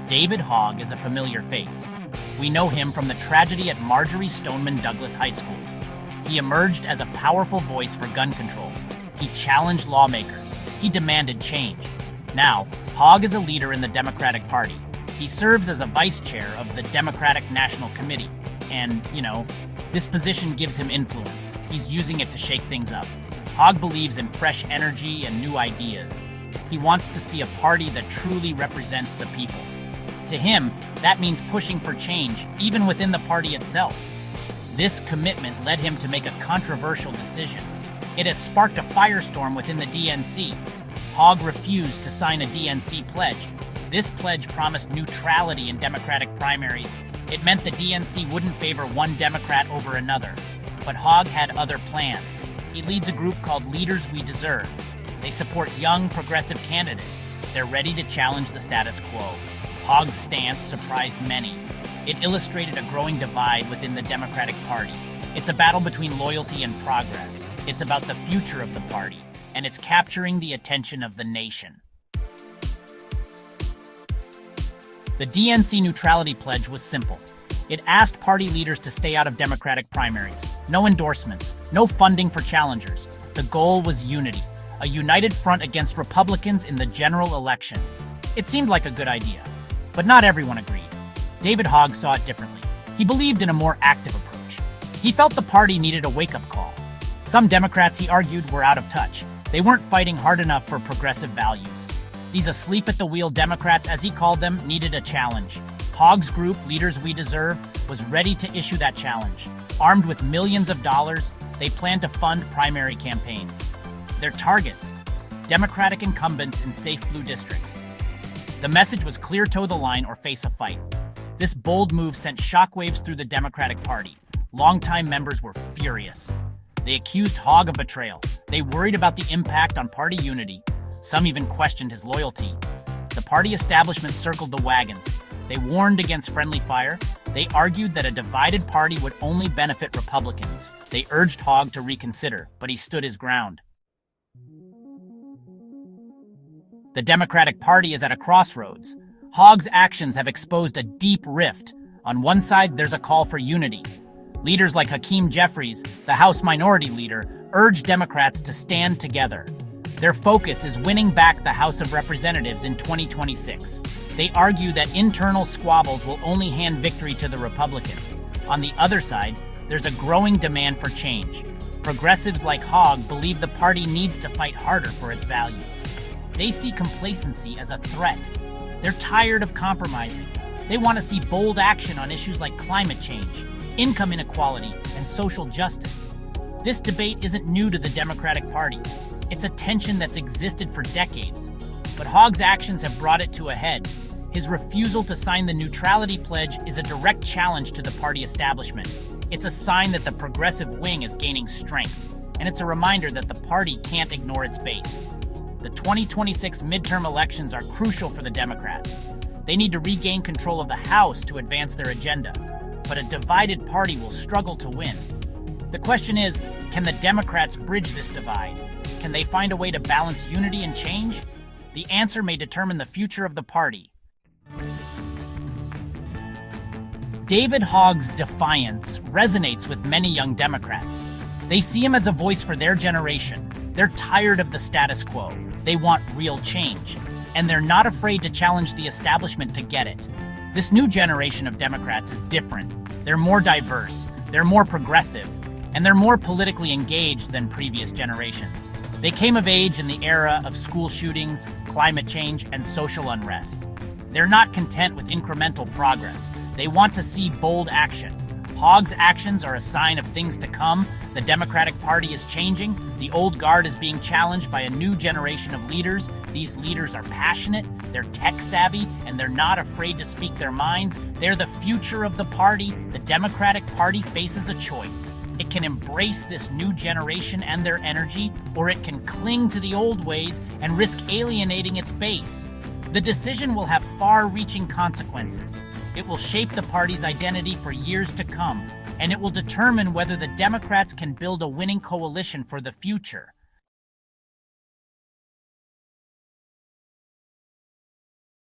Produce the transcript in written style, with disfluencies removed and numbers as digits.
David Hogg is a familiar face. We know him from the tragedy at Marjorie Stoneman Douglas High School. He emerged as a powerful voice for gun control. He challenged lawmakers. He demanded change. Now, Hogg is a leader in the Democratic Party. He serves as a vice chair of the Democratic National Committee. And, this position gives him influence. He's using it to shake things up. Hogg believes in fresh energy and new ideas. He wants to see a party that truly represents the people. To him, that means pushing for change, even within the party itself. This commitment led him to make a controversial decision. It has sparked a firestorm within the DNC. Hogg refused to sign a DNC pledge. This pledge promised neutrality in Democratic primaries. It meant the DNC wouldn't favor one Democrat over another. But Hogg had other plans. He leads a group called Leaders We Deserve. They support young, progressive candidates. They're ready to challenge the status quo. Hogg's stance surprised many. It illustrated a growing divide within the Democratic Party. It's a battle between loyalty and progress. It's about the future of the party, and it's capturing the attention of the nation. The DNC neutrality pledge was simple. It asked party leaders to stay out of Democratic primaries. No endorsements, no funding for challengers. The goal was unity, a united front against Republicans in the general election. It seemed like a good idea, but not everyone agreed. David Hogg saw it differently. He believed in a more active approach. He felt the party needed a wake-up call. Some Democrats, he argued, were out of touch. They weren't fighting hard enough for progressive values. These asleep-at-the-wheel Democrats, as he called them, needed a challenge. Hogg's group, Leaders We Deserve, was ready to issue that challenge. Armed with millions of dollars, they planned to fund primary campaigns. Their targets: Democratic incumbents in safe blue districts. The message was clear: toe the line or face a fight. This bold move sent shockwaves through the Democratic Party. Longtime members were furious. They accused Hogg of betrayal. They worried about the impact on party unity. Some even questioned his loyalty. The party establishment circled the wagons. They warned against friendly fire. They argued that a divided party would only benefit Republicans. They urged Hogg to reconsider, but he stood his ground. The Democratic Party is at a crossroads. Hogg's actions have exposed a deep rift. On one side, there's a call for unity. Leaders like Hakeem Jeffries, the House Minority Leader, urge Democrats to stand together. Their focus is winning back the House of Representatives in 2026. They argue that internal squabbles will only hand victory to the Republicans. On the other side, there's a growing demand for change. Progressives like Hogg believe the party needs to fight harder for its values. They see complacency as a threat. They're tired of compromising. They want to see bold action on issues like climate change, income inequality, and social justice. This debate isn't new to the Democratic Party. It's a tension that's existed for decades. But Hogg's actions have brought it to a head. His refusal to sign the neutrality pledge is a direct challenge to the party establishment. It's a sign that the progressive wing is gaining strength, and it's a reminder that the party can't ignore its base. The 2026 midterm elections are crucial for the Democrats. They need to regain control of the House to advance their agenda, but a divided party will struggle to win. The question is, can the Democrats bridge this divide? Can they find a way to balance unity and change? The answer may determine the future of the party. David Hogg's defiance resonates with many young Democrats. They see him as a voice for their generation. They're tired of the status quo. They want real change. And they're not afraid to challenge the establishment to get it. This new generation of Democrats is different. They're more diverse, they're more progressive, and they're more politically engaged than previous generations. They came of age in the era of school shootings, climate change, and social unrest. They're not content with incremental progress. They want to see bold action. Hogg's actions are a sign of things to come. The Democratic Party is changing. The old guard is being challenged by a new generation of leaders. These leaders are passionate, they're tech-savvy, and they're not afraid to speak their minds. They're the future of the party. The Democratic Party faces a choice. It can embrace this new generation and their energy, or it can cling to the old ways and risk alienating its base. The decision will have far-reaching consequences. It will shape the party's identity for years to come, and it will determine whether the Democrats can build a winning coalition for the future.